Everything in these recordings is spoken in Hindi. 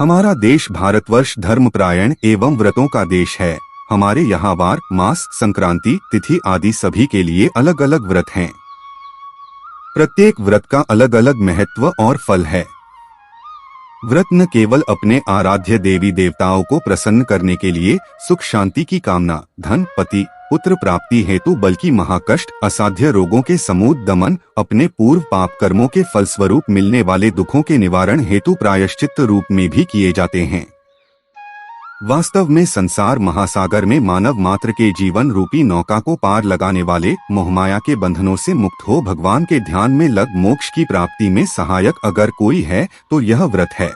हमारा देश भारतवर्ष धर्मपरायण एवं व्रतों का देश है। हमारे यहाँ वार, मास, संक्रांति, तिथि आदि सभी के लिए अलग अलग व्रत हैं। प्रत्येक व्रत का अलग अलग महत्व और फल है। व्रत न केवल अपने आराध्य देवी देवताओं को प्रसन्न करने के लिए सुख शांति की कामना, धन, पति, पुत्र प्राप्ति हेतु, बल्कि महाकष्ट, असाध्य रोगों के समूल दमन, अपने पूर्व पाप कर्मों के फलस्वरूप मिलने वाले दुखों के निवारण हेतु प्रायश्चित्त रूप में भी किए जाते हैं। वास्तव में संसार महासागर में मानव मात्र के जीवन रूपी नौका को पार लगाने वाले, मोहमाया के बंधनों से मुक्त हो भगवान के ध्यान में लग मोक्ष की प्राप्ति में सहायक अगर कोई है तो यह व्रत है।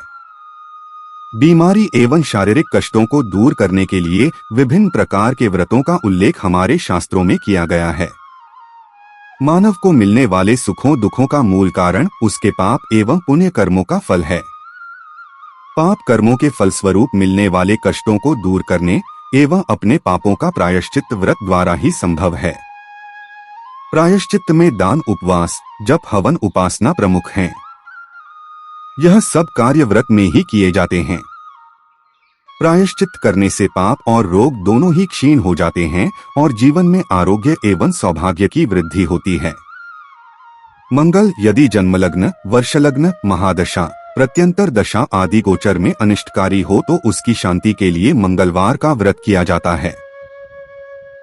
बीमारी एवं शारीरिक कष्टों को दूर करने के लिए विभिन्न प्रकार के व्रतों का उल्लेख हमारे शास्त्रों में किया गया है। मानव को मिलने वाले सुखों दुखों का मूल कारण उसके पाप एवं पुण्य कर्मों का फल है। पाप कर्मों के फलस्वरूप मिलने वाले कष्टों को दूर करने एवं अपने पापों का प्रायश्चित्त व्रत द्वारा ही संभव है। प्रायश्चित्त में दान, उपवास, जप, हवन, उपासना प्रमुख हैं। यह सब कार्य व्रत में ही किए जाते हैं। प्रायश्चित्त करने से पाप और रोग दोनों ही क्षीण हो जाते हैं और जीवन में आरोग्य एवं सौभाग्य की वृद्धि होती है। मंगल यदि जन्मलग्न, वर्षलग्न, महादशा, प्रत्यंतर दशा आदि गोचर में अनिष्टकारी हो तो उसकी शांति के लिए मंगलवार का व्रत किया जाता है।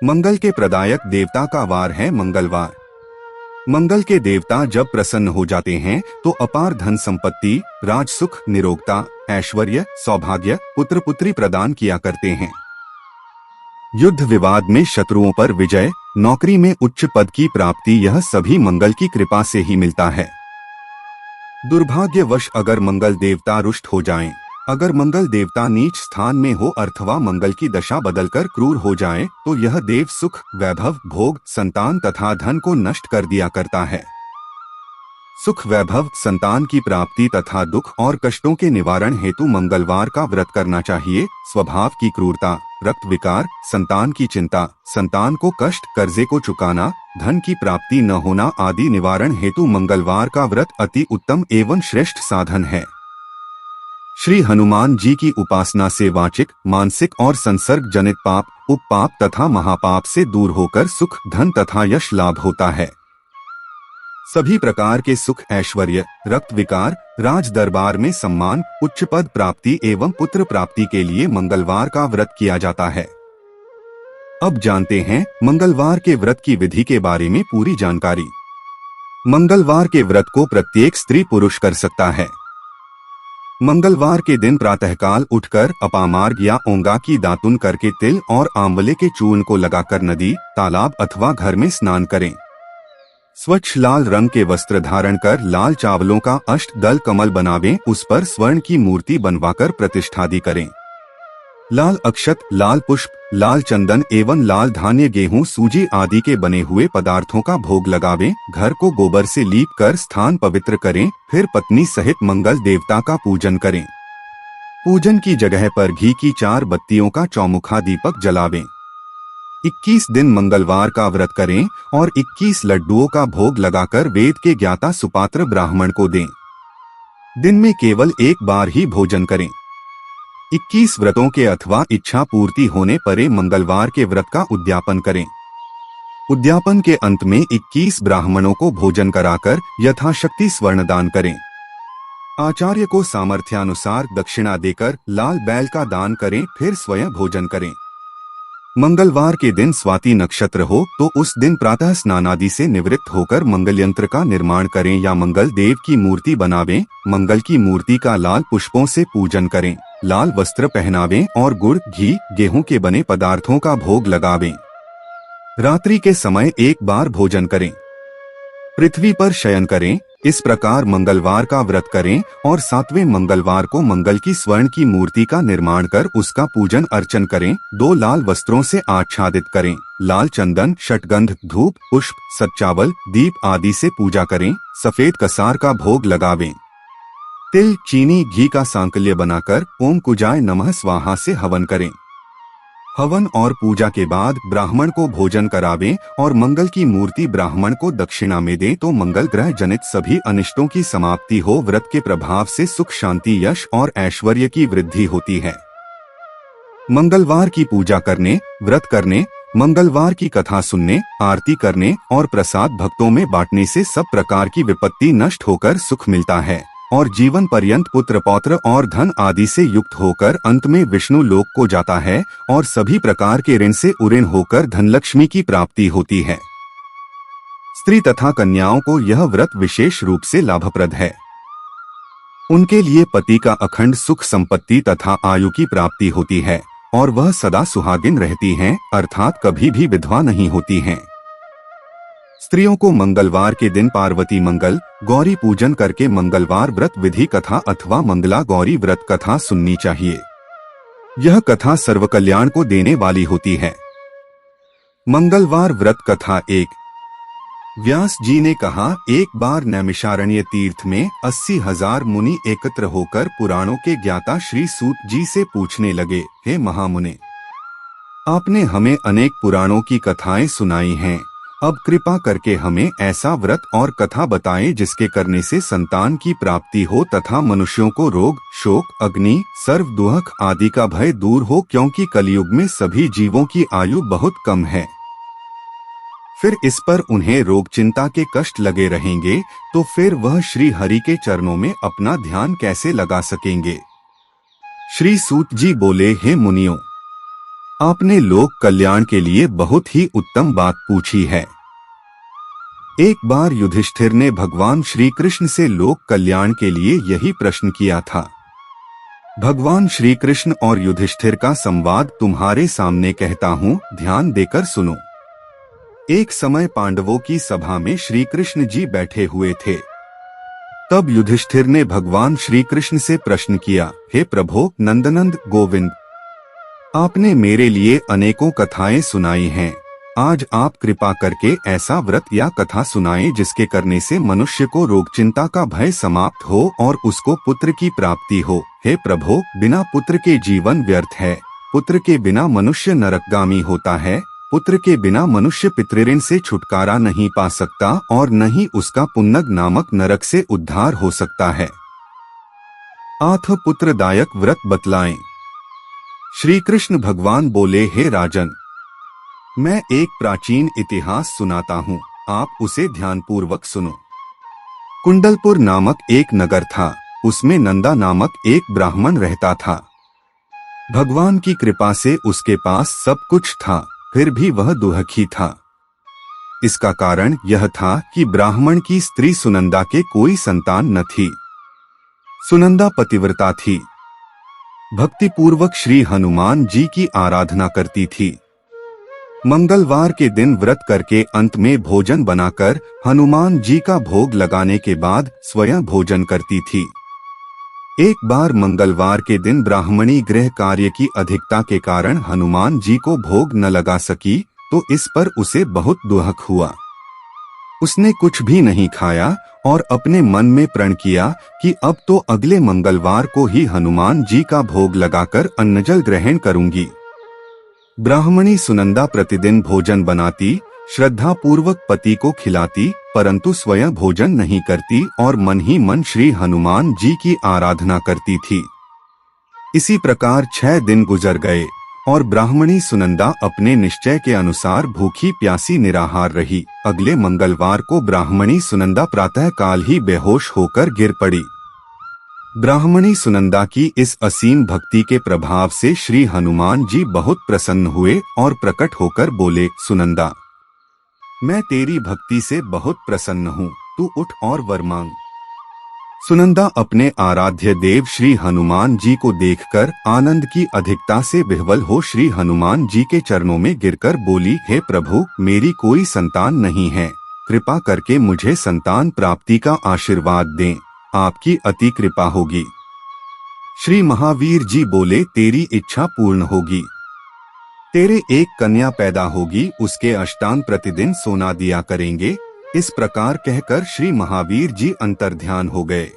मंगल के प्रदायक देवता का वार है मंगलवार। मंगल के देवता जब प्रसन्न हो जाते हैं तो अपार धन संपत्ति, राजसुख, निरोगता, ऐश्वर्य, सौभाग्य, पुत्र पुत्री प्रदान किया करते हैं। युद्ध विवाद में शत्रुओं पर विजय, नौकरी में उच्च पद की प्राप्ति, यह सभी मंगल की कृपा से ही मिलता है। दुर्भाग्यवश अगर मंगल देवता रुष्ट हो जाएं, अगर मंगल देवता नीच स्थान में हो अथवा मंगल की दशा बदलकर क्रूर हो जाए तो यह देव सुख, वैभव, भोग, संतान तथा धन को नष्ट कर दिया करता है। सुख, वैभव, संतान की प्राप्ति तथा दुख और कष्टों के निवारण हेतु मंगलवार का व्रत करना चाहिए। स्वभाव की क्रूरता, रक्त विकार, संतान की चिंता, संतान को कष्ट, कर्जे को चुकाना, धन की प्राप्ति न होना आदि निवारण हेतु मंगलवार का व्रत अति उत्तम एवं श्रेष्ठ साधन है। श्री हनुमान जी की उपासना से वाचिक, मानसिक और संसर्ग जनित पाप, उपपाप तथा महापाप से दूर होकर सुख, धन तथा यश लाभ होता है। सभी प्रकार के सुख, ऐश्वर्य, रक्त विकार, राज दरबार में सम्मान, उच्च पद प्राप्ति एवं पुत्र प्राप्ति के लिए मंगलवार का व्रत किया जाता है। अब जानते हैं मंगलवार के व्रत की विधि के बारे में पूरी जानकारी। मंगलवार के व्रत को प्रत्येक स्त्री पुरुष कर सकता है। मंगलवार के दिन प्रातःकाल उठकर अपामार्ग या ओंगा की दातुन करके तिल और आंवले के चूर्ण को लगाकर नदी, तालाब अथवा घर में स्नान करें। स्वच्छ लाल रंग के वस्त्र धारण कर लाल चावलों का अष्टदल कमल बनावें, उस पर स्वर्ण की मूर्ति बनवाकर प्रतिष्ठादि करें। लाल अक्षत, लाल पुष्प, लाल चंदन एवं लाल धान्य, गेहूं, सूजी आदि के बने हुए पदार्थों का भोग लगावें। घर को गोबर से लीप कर स्थान पवित्र करें। फिर पत्नी सहित मंगल देवता का पूजन करें। पूजन की जगह पर घी की 4 बत्तियों का चौमुखा दीपक जलावें। 21 दिन मंगलवार का व्रत करें और 21 लड्डुओं का भोग लगाकर वेद के ज्ञाता सुपात्र ब्राह्मण को दें। दिन में केवल एक बार ही भोजन करें। 21 व्रतों के अथवा इच्छा पूर्ति होने पर मंगलवार के व्रत का उद्यापन करें। उद्यापन के अंत में 21 ब्राह्मणों को भोजन कराकर यथाशक्ति स्वर्ण दान करें। आचार्य को सामर्थ्यानुसार दक्षिणा देकर लाल बैल का दान करें, फिर स्वयं भोजन करें। मंगलवार के दिन स्वाति नक्षत्र हो तो उस दिन प्रातः स्नानादि से निवृत्त होकर मंगल यंत्र का निर्माण करें या मंगल देव की मूर्ति बनावें। मंगल की मूर्ति का लाल पुष्पों से पूजन करें, लाल वस्त्र पहनावें और गुड़, घी, गेहूं के बने पदार्थों का भोग लगावें। रात्रि के समय एक बार भोजन करें। पृथ्वी पर शयन करें। इस प्रकार मंगलवार का व्रत करें और 7वें मंगलवार को मंगल की स्वर्ण की मूर्ति का निर्माण कर उसका पूजन अर्चन करें। 2 लाल वस्त्रों से आच्छादित करें। लाल चंदन, षटगंध, धूप, पुष्प, सच्चावल, दीप आदि से पूजा करें। सफेद कसार का भोग लगावें। तिल, चीनी, घी का सांकल्य बनाकर ओम कुजाय नमः स्वाहा से हवन करें। हवन और पूजा के बाद ब्राह्मण को भोजन करावें और मंगल की मूर्ति ब्राह्मण को दक्षिणा में दें तो मंगल ग्रह जनित सभी अनिष्टों की समाप्ति हो। व्रत के प्रभाव से सुख शांति यश और ऐश्वर्य की वृद्धि होती है। मंगलवार की पूजा करने, व्रत करने, मंगलवार की कथा सुनने, आरती करने और प्रसाद भक्तों में बांटने से सब प्रकार की विपत्ति नष्ट होकर सुख मिलता है और जीवन पर्यंत पुत्र पौत्र और धन आदि से युक्त होकर अंत में विष्णु लोक को जाता है और सभी प्रकार के ऋण से उऋण होकर धनलक्ष्मी की प्राप्ति होती है। स्त्री तथा कन्याओं को यह व्रत विशेष रूप से लाभप्रद है। उनके लिए पति का अखंड सुख संपत्ति तथा आयु की प्राप्ति होती है और वह सदा सुहागिन रहती हैं, अर्थात कभी भी विधवा नहीं होती हैं। स्त्रियों को मंगलवार के दिन पार्वती मंगल गौरी पूजन करके मंगलवार व्रत विधि कथा अथवा मंगला गौरी व्रत कथा सुननी चाहिए। यह कथा सर्व कल्याण को देने वाली होती है। मंगलवार व्रत कथा 1। व्यास जी ने कहा, एक बार नैमिषारण्य तीर्थ में 80,000 मुनि एकत्र होकर पुराणों के ज्ञाता श्री सूत जी से पूछने लगे, हे महामुने, आपने हमें अनेक पुराणों की कथाएं सुनाई हैं, अब कृपा करके हमें ऐसा व्रत और कथा बताएं जिसके करने से संतान की प्राप्ति हो तथा मनुष्यों को रोग, शोक, अग्नि, सर्व दुख आदि का भय दूर हो, क्योंकि कलयुग में सभी जीवों की आयु बहुत कम है। फिर इस पर उन्हें रोग चिंता के कष्ट लगे रहेंगे तो फिर वह श्री हरि के चरणों में अपना ध्यान कैसे लगा सकेंगे। श्री सूत जी बोले, हे मुनियों, आपने लोक कल्याण के लिए बहुत ही उत्तम बात पूछी है। एक बार युधिष्ठिर ने भगवान श्री कृष्ण से लोक कल्याण के लिए यही प्रश्न किया था। भगवान श्री कृष्ण और युधिष्ठिर का संवाद तुम्हारे सामने कहता हूँ, ध्यान देकर सुनो। एक समय पांडवों की सभा में श्री कृष्ण जी बैठे हुए थे। तब युधिष्ठिर ने भगवान श्री कृष्ण से प्रश्न किया, हे प्रभो नंदनंद गोविंद, आपने मेरे लिए अनेकों कथाएं सुनाई हैं, आज आप कृपा करके ऐसा व्रत या कथा सुनाएं जिसके करने से मनुष्य को रोग चिंता का भय समाप्त हो और उसको पुत्र की प्राप्ति हो। हे प्रभो, बिना पुत्र के जीवन व्यर्थ है, पुत्र के बिना मनुष्य नरकगामी होता है, पुत्र के बिना मनुष्य पितृऋण से छुटकारा नहीं पा सकता और न ही उसका पुन्नग नामक नरक से उद्धार हो सकता है। आथ पुत्रदायक व्रत बतलाएं। श्री कृष्ण भगवान बोले, हे राजन, मैं एक प्राचीन इतिहास सुनाता हूँ, आप उसे ध्यानपूर्वक सुनो। कुंडलपुर नामक एक नगर था, उसमें नंदा नामक एक ब्राह्मण रहता था। भगवान की कृपा से उसके पास सब कुछ था, फिर भी वह दुखी था। इसका कारण यह था कि ब्राह्मण की स्त्री सुनंदा के कोई संतान न थी। सुनंदा पतिव्रता थी, भक्तिपूर्वक श्री हनुमान जी की आराधना करती थी। मंगलवार के दिन व्रत करके अंत में भोजन बनाकर हनुमान जी का भोग लगाने के बाद स्वयं भोजन करती थी। एक बार मंगलवार के दिन ब्राह्मणी गृह कार्य की अधिकता के कारण हनुमान जी को भोग न लगा सकी तो इस पर उसे बहुत दुख हुआ। उसने कुछ भी नहीं खाया और अपने मन में प्रण किया कि अब तो अगले मंगलवार को ही हनुमान जी का भोग लगाकर अन्नजल ग्रहण करूंगी। ब्राह्मणी सुनंदा प्रतिदिन भोजन बनाती, श्रद्धा पूर्वक पति को खिलाती, परंतु स्वयं भोजन नहीं करती और मन ही मन श्री हनुमान जी की आराधना करती थी। इसी प्रकार 6 दिन गुजर गए और ब्राह्मणी सुनंदा अपने निश्चय के अनुसार भूखी प्यासी निराहार रही। अगले मंगलवार को ब्राह्मणी सुनंदा प्रातः काल ही बेहोश होकर गिर पड़ी। ब्राह्मणी सुनंदा की इस असीम भक्ति के प्रभाव से श्री हनुमान जी बहुत प्रसन्न हुए और प्रकट होकर बोले, सुनंदा, मैं तेरी भक्ति से बहुत प्रसन्न हूँ, तू उठ और वर मांग। सुनंदा अपने आराध्य देव श्री हनुमान जी को देखकर आनंद की अधिकता से विह्वल हो श्री हनुमान जी के चरणों में गिरकर बोली, हे प्रभु, मेरी कोई संतान नहीं है, कृपा करके मुझे संतान प्राप्ति का आशीर्वाद दें, आपकी अति कृपा होगी। श्री महावीर जी बोले, तेरी इच्छा पूर्ण होगी, तेरे एक कन्या पैदा होगी, उसके अष्टांग प्रतिदिन सोना दिया करेंगे। इस प्रकार कहकर श्री महावीर जी अंतर्ध्यान हो गए।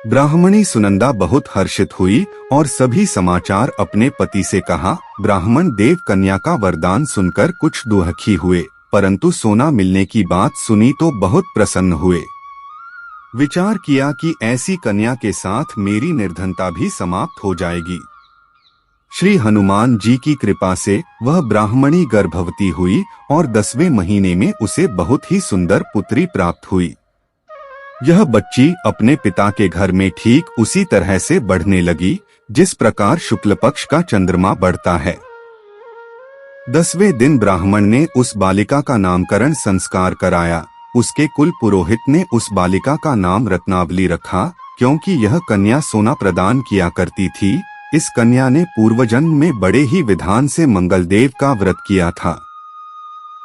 ब्राह्मणी सुनंदा बहुत हर्षित हुई और सभी समाचार अपने पति से कहा। ब्राह्मण देव कन्या का वरदान सुनकर कुछ दुखी हुए, परंतु सोना मिलने की बात सुनी तो बहुत प्रसन्न हुए। विचार किया कि ऐसी कन्या के साथ मेरी निर्धनता भी समाप्त हो जाएगी। श्री हनुमान जी की कृपा से वह ब्राह्मणी गर्भवती हुई और 10वें महीने में उसे बहुत ही सुंदर पुत्री प्राप्त हुई। यह बच्ची अपने पिता के घर में ठीक उसी तरह से बढ़ने लगी जिस प्रकार शुक्ल पक्ष का चंद्रमा बढ़ता है। 10वें दिन ब्राह्मण ने उस बालिका का नामकरण संस्कार कराया। उसके कुल पुरोहित ने उस बालिका का नाम रत्नावली रखा, क्योंकि यह कन्या सोना प्रदान किया करती थी। इस कन्या ने पूर्वजन्म में बड़े ही विधान से मंगलदेव का व्रत किया था।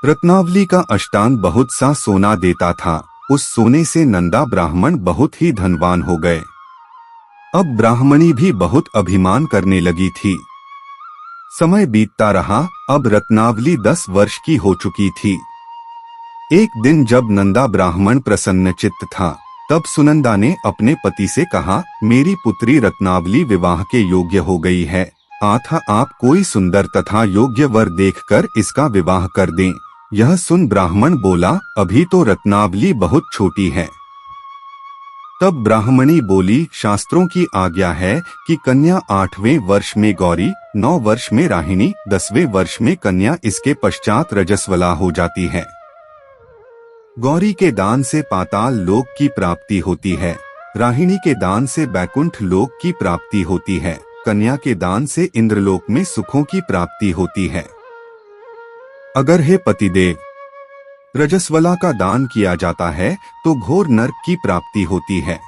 रत्नावली का अष्टांग बहुत सा सोना देता था। उस सोने से नंदा ब्राह्मण बहुत ही धनवान हो गए। अब ब्राह्मणी भी बहुत अभिमान करने लगी थी। समय बीतता रहा। अब रत्नावली 10 वर्ष की हो चुकी थी। एक दिन जब नंदा ब्राह्मण प्रसन्नचित्त था, तब सुनंदा ने अपने पति से कहा, मेरी पुत्री रत्नावली विवाह के योग्य हो गई है, अतः आप कोई सुंदर तथा योग्य वर देखकर इसका विवाह कर दें। यह सुन ब्राह्मण बोला, अभी तो रत्नावली बहुत छोटी है। तब ब्राह्मणी बोली, शास्त्रों की आज्ञा है कि कन्या 8वें वर्ष में गौरी, 9 वर्ष में राहिणी, 10वें वर्ष में कन्या, इसके पश्चात रजस्वला हो जाती है। गौरी के दान से पाताल लोक की प्राप्ति होती है, राहिणी के दान से बैकुंठ लोक की प्राप्ति होती है, कन्या के दान से इंद्रलोक में सुखों की प्राप्ति होती है। अगर हे पतिदेव, रजस्वला का दान किया जाता है तो घोर नरक की प्राप्ति होती है।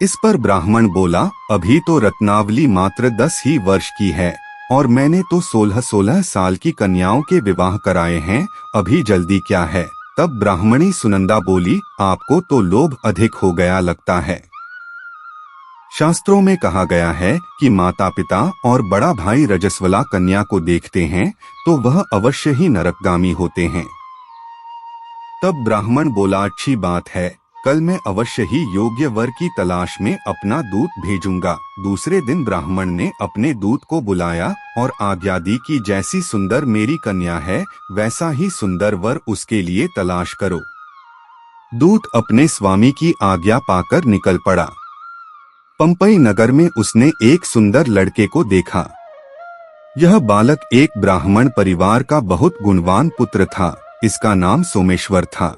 इस पर ब्राह्मण बोला, अभी तो रत्नावली मात्र 10 ही वर्ष की है और मैंने तो 16-16 साल की कन्याओं के विवाह कराए हैं, अभी जल्दी क्या है। तब ब्राह्मणी सुनंदा बोली, आपको तो लोभ अधिक हो गया लगता है। शास्त्रों में कहा गया है कि माता पिता और बड़ा भाई रजस्वला कन्या को देखते हैं तो वह अवश्य ही नरकगामी होते हैं। तब ब्राह्मण बोला, अच्छी बात है, कल मैं अवश्य ही योग्य वर की तलाश में अपना दूत भेजूंगा। दूसरे दिन ब्राह्मण ने अपने दूत को बुलाया और आज्ञा दी कि जैसी सुंदर मेरी कन्या है वैसा ही सुंदर वर उसके लिए तलाश करो। दूत अपने स्वामी की आज्ञा पाकर निकल पड़ा। पंपई नगर में उसने एक सुंदर लड़के को देखा। यह बालक एक ब्राह्मण परिवार का बहुत गुणवान पुत्र था। इसका नाम सोमेश्वर था।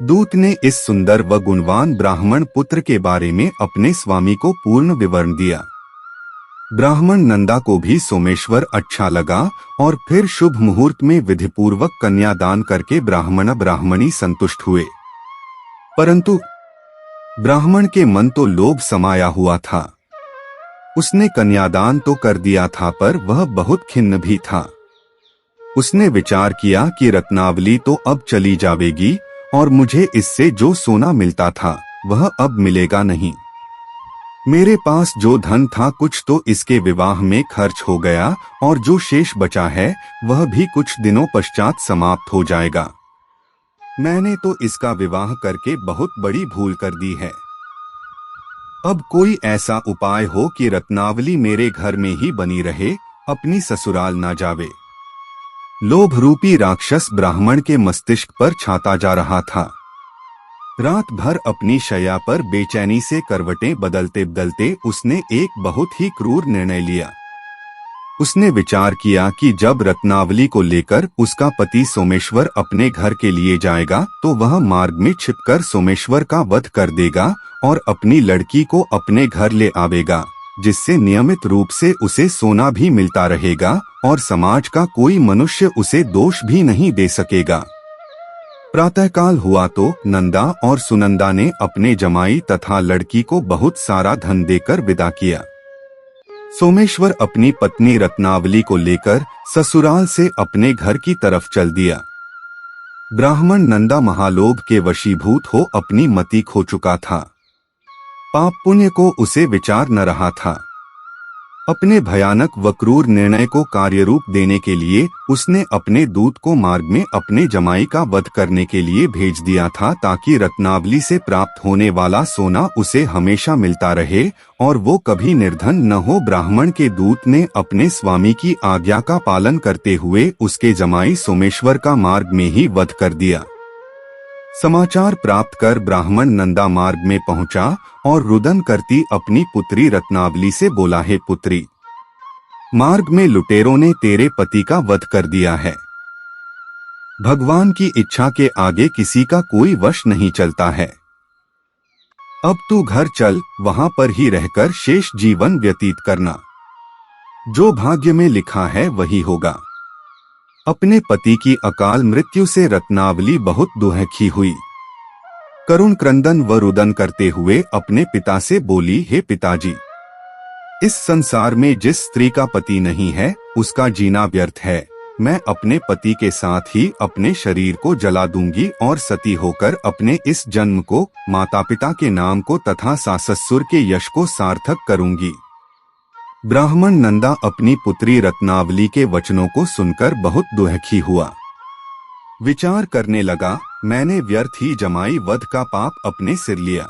दूत ने इस सुंदर व गुणवान ब्राह्मण पुत्र के बारे में अपने स्वामी को पूर्ण विवरण दिया। ब्राह्मण नंदा को भी सोमेश्वर अच्छा लगा और फिर शुभ मुहूर्त में विधिपूर्वक कन्यादान करके ब्राह्मण ब्राह्मणी संतुष्ट हुए। परंतु ब्राह्मण के मन तो लोभ समाया हुआ था। उसने कन्यादान तो कर दिया था पर वह बहुत खिन्न भी था। उसने विचार किया कि रत्नावली तो अब चली जाएगी और मुझे इससे जो सोना मिलता था वह अब मिलेगा नहीं। मेरे पास जो धन था कुछ तो इसके विवाह में खर्च हो गया और जो शेष बचा है वह भी कुछ दिनों पश्चात समाप्त हो जाएगा। मैंने तो इसका विवाह करके बहुत बड़ी भूल कर दी है। अब कोई ऐसा उपाय हो कि रत्नावली मेरे घर में ही बनी रहे, अपनी ससुराल ना जावे। लोभ रूपी राक्षस ब्राह्मण के मस्तिष्क पर छाता जा रहा था। रात भर अपनी शैया पर बेचैनी से करवटें बदलते बदलते उसने एक बहुत ही क्रूर निर्णय लिया। उसने विचार किया कि जब रत्नावली को लेकर उसका पति सोमेश्वर अपने घर के लिए जाएगा तो वह मार्ग में छिपकर सोमेश्वर का वध कर देगा और अपनी लड़की को अपने घर ले आवेगा, जिससे नियमित रूप से उसे सोना भी मिलता रहेगा और समाज का कोई मनुष्य उसे दोष भी नहीं दे सकेगा। प्रातःकाल हुआ तो नंदा और सुनंदा ने अपने जमाई तथा लड़की को बहुत सारा धन देकर विदा किया। सोमेश्वर अपनी पत्नी रत्नावली को लेकर ससुराल से अपने घर की तरफ चल दिया। ब्राह्मण नंदा महालोभ के वशीभूत हो अपनी मति खो चुका था। पाप पुण्य को उसे विचार न रहा था। अपने भयानक व क्रूर निर्णय को कार्यरूप देने के लिए उसने अपने दूत को मार्ग में अपने जमाई का वध करने के लिए भेज दिया था, ताकि रत्नावली से प्राप्त होने वाला सोना उसे हमेशा मिलता रहे और वो कभी निर्धन न हो। ब्राह्मण के दूत ने अपने स्वामी की आज्ञा का पालन करते हुए उसके जमाई सोमेश्वर का मार्ग में ही वध कर दिया। समाचार प्राप्त कर ब्राह्मण नंदा मार्ग में पहुंचा और रुदन करती अपनी पुत्री रत्नावली से बोला, हे पुत्री, मार्ग में लुटेरों ने तेरे पति का वध कर दिया है। भगवान की इच्छा के आगे किसी का कोई वश नहीं चलता है। अब तू घर चल, वहां पर ही रहकर शेष जीवन व्यतीत करना। जो भाग्य में लिखा है वही होगा। अपने पति की अकाल मृत्यु से रत्नावली बहुत दुखी हुई। करुण क्रंदन व रुदन करते हुए अपने पिता से बोली, हे पिताजी, इस संसार में जिस स्त्री का पति नहीं है उसका जीना व्यर्थ है। मैं अपने पति के साथ ही अपने शरीर को जला दूंगी और सती होकर अपने इस जन्म को, माता पिता के नाम को तथा सास ससुर के यश को सार्थक करूंगी। ब्राह्मण नंदा अपनी पुत्री रत्नावली के वचनों को सुनकर बहुत दुखी हुआ। विचार करने लगा, मैंने व्यर्थ ही जमाई वध का पाप अपने सिर लिया।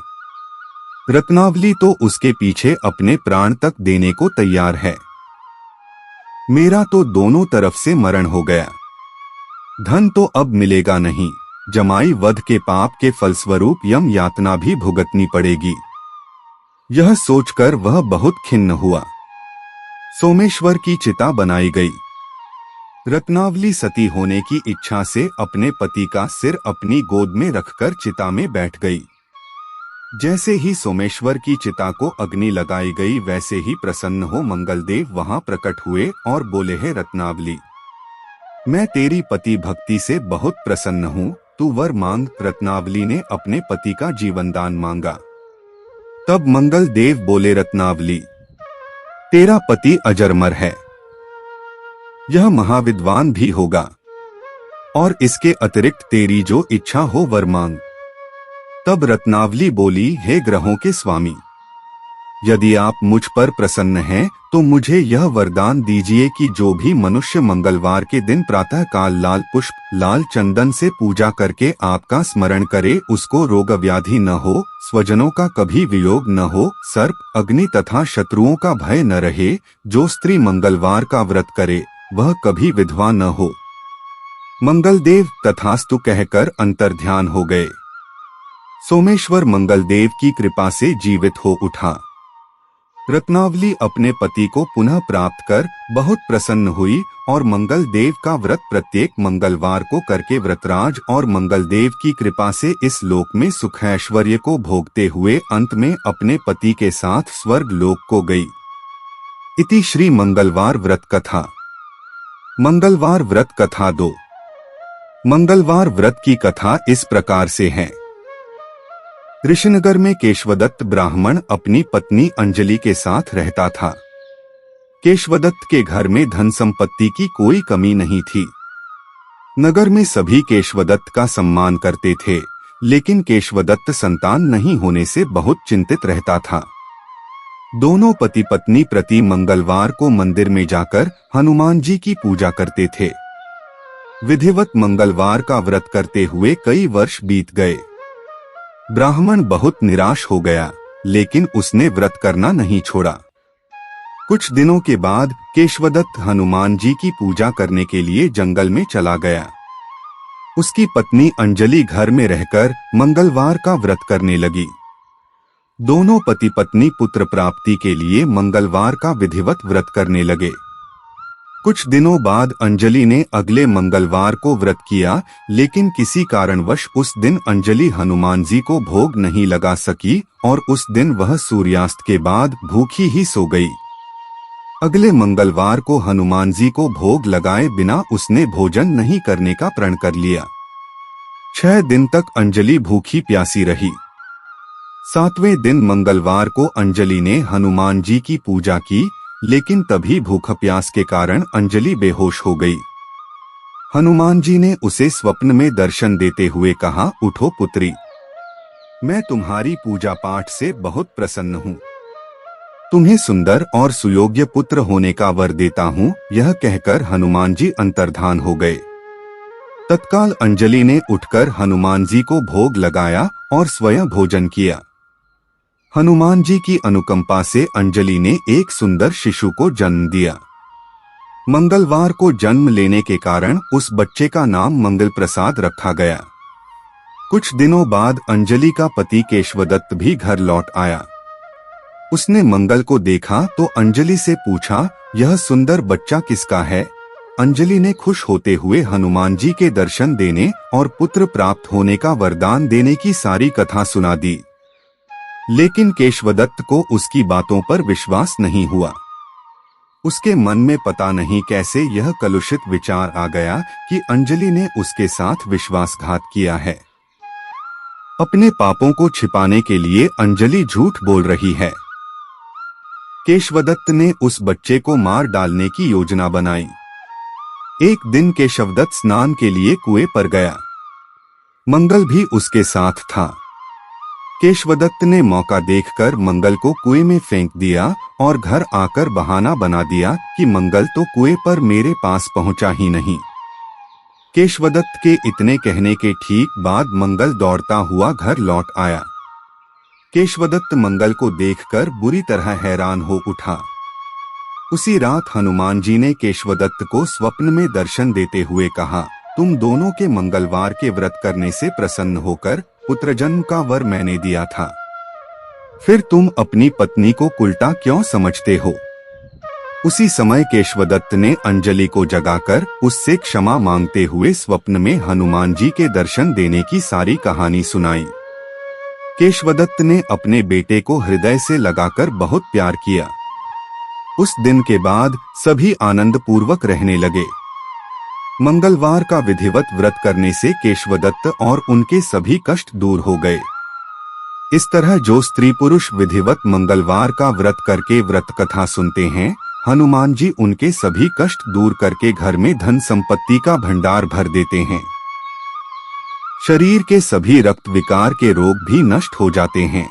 रत्नावली तो उसके पीछे अपने प्राण तक देने को तैयार है। मेरा तो दोनों तरफ से मरण हो गया। धन तो अब मिलेगा नहीं। जमाई वध के पाप के फलस्वरूप यम यातना भी भुगतनी पड़ेगी। यह सोचकर वह बहुत खिन्न हुआ। सोमेश्वर की चिता बनाई गई। रत्नावली सती होने की इच्छा से अपने पति का सिर अपनी गोद में रखकर चिता में बैठ गई। जैसे ही सोमेश्वर की चिता को अग्नि लगाई गई, वैसे ही प्रसन्न हो मंगलदेव वहां प्रकट हुए और बोले, हे रत्नावली, मैं तेरी पति भक्ति से बहुत प्रसन्न हूँ, तू वर मांग। रत्नावली ने अपने पति का जीवन दान मांगा। तब मंगलदेव बोले, रत्नावली, तेरा पति अजरमर है, यह महाविद्वान भी होगा, और इसके अतिरिक्त तेरी जो इच्छा हो वर मांग। तब रत्नावली बोली, हे ग्रहों के स्वामी, यदि आप मुझ पर प्रसन्न हैं तो मुझे यह वरदान दीजिए कि जो भी मनुष्य मंगलवार के दिन प्रातः काल लाल पुष्प, लाल चंदन से पूजा करके आपका स्मरण करे, उसको रोग व्याधि न हो, स्वजनों का कभी वियोग न हो, सर्प, अग्नि तथा शत्रुओं का भय न रहे। जो स्त्री मंगलवार का व्रत करे वह कभी विधवा न हो। मंगलदेव तथास्तु कहकर अंतर्ध्यान हो गए। सोमेश्वर मंगलदेव की कृपा से जीवित हो उठा। रत्नावली अपने पति को पुनः प्राप्त कर बहुत प्रसन्न हुई और मंगलदेव का व्रत प्रत्येक मंगलवार को करके व्रतराज और मंगलदेव की कृपा से इस लोक में सुख ऐश्वर्य को भोगते हुए अंत में अपने पति के साथ स्वर्ग लोक को गई। इति श्री मंगलवार व्रत कथा। मंगलवार व्रत कथा 2। मंगलवार व्रत की कथा इस प्रकार से है। ऋषिनगर में केशवदत्त ब्राह्मण अपनी पत्नी अंजलि के साथ रहता था। केशवदत्त के घर में धन संपत्ति की कोई कमी नहीं थी। नगर में सभी केशवदत्त का सम्मान करते थे, लेकिन केशवदत्त संतान नहीं होने से बहुत चिंतित रहता था। दोनों पति पत्नी प्रति मंगलवार को मंदिर में जाकर हनुमान जी की पूजा करते थे। विधिवत मंगलवार का व्रत करते हुए कई वर्ष बीत गए। ब्राह्मण बहुत निराश हो गया, लेकिन उसने व्रत करना नहीं छोड़ा। कुछ दिनों के बाद केशवदत्त हनुमान जी की पूजा करने के लिए जंगल में चला गया। उसकी पत्नी अंजलि घर में रहकर मंगलवार का व्रत करने लगी। दोनों पति पत्नी पुत्र प्राप्ति के लिए मंगलवार का विधिवत व्रत करने लगे। कुछ दिनों बाद अंजलि ने अगले मंगलवार को व्रत किया, लेकिन किसी कारणवश उस दिन अंजलि हनुमान जी को भोग नहीं लगा सकी और उस दिन वह सूर्यास्त के बाद भूखी ही सो गई। अगले मंगलवार को हनुमान जी को भोग लगाए बिना उसने भोजन नहीं करने का प्रण कर लिया। 6 दिन तक अंजलि भूखी प्यासी रही। 7वें दिन मंगलवार को अंजलि ने हनुमान जी की पूजा की, लेकिन तभी भूख प्यास के कारण अंजलि बेहोश हो गई। हनुमान जी ने उसे स्वप्न में दर्शन देते हुए कहा, उठो पुत्री, मैं तुम्हारी पूजा पाठ से बहुत प्रसन्न हूँ। तुम्हें सुंदर और सुयोग्य पुत्र होने का वर देता हूँ। यह कहकर हनुमान जी अंतर्धान हो गए। तत्काल अंजलि ने उठकर हनुमान जी को भोग लगाया और स्वयं भोजन किया। हनुमान जी की अनुकंपा से अंजलि ने एक सुंदर शिशु को जन्म दिया। मंगलवार को जन्म लेने के कारण उस बच्चे का नाम मंगल प्रसाद रखा गया। कुछ दिनों बाद अंजलि का पति केशवदत्त भी घर लौट आया। उसने मंगल को देखा तो अंजलि से पूछा, यह सुंदर बच्चा किसका है? अंजलि ने खुश होते हुए हनुमान जी के दर्शन देने और पुत्र प्राप्त होने का वरदान देने की सारी कथा सुना दी। लेकिन केशवदत्त को उसकी बातों पर विश्वास नहीं हुआ। उसके मन में पता नहीं कैसे यह कलुषित विचार आ गया कि अंजलि ने उसके साथ विश्वासघात किया है। अपने पापों को छिपाने के लिए अंजलि झूठ बोल रही है। केशवदत्त ने उस बच्चे को मार डालने की योजना बनाई। एक दिन केशवदत्त स्नान के लिए कुएं पर गया। मंगल भी उसके साथ था। केशवदत्त ने मौका देखकर मंगल को कुएं में फेंक दिया और घर आकर बहाना बना दिया कि मंगल तो कुएं पर मेरे पास पहुंचा ही नहीं। केशवदत्त के इतने कहने के ठीक बाद मंगल दौड़ता हुआ घर लौट आया। केशवदत्त मंगल को देखकर बुरी तरह हैरान हो उठा। उसी रात हनुमान जी ने केशवदत्त को स्वप्न में दर्शन देते हुए कहा, तुम दोनों के मंगलवार के व्रत करने से प्रसन्न होकर पुत्र जन्म का वर मैंने दिया था। फिर तुम अपनी पत्नी को उल्टा क्यों समझते हो? उसी समय केशवदत्त ने अंजलि को जगाकर उससे क्षमा मांगते हुए स्वप्न में हनुमान जी के दर्शन देने की सारी कहानी सुनाई। केशवदत्त ने अपने बेटे को हृदय से लगाकर बहुत प्यार किया। उस दिन के बाद सभी आनंद पूर्वक रहने लगे। मंगलवार का विधिवत व्रत करने से केशवदत्त और उनके सभी कष्ट दूर हो गए। इस तरह जो स्त्री पुरुष विधिवत मंगलवार का व्रत करके व्रत कथा सुनते हैं, हनुमान जी उनके सभी कष्ट दूर करके घर में धन संपत्ति का भंडार भर देते हैं। शरीर के सभी रक्त विकार के रोग भी नष्ट हो जाते हैं।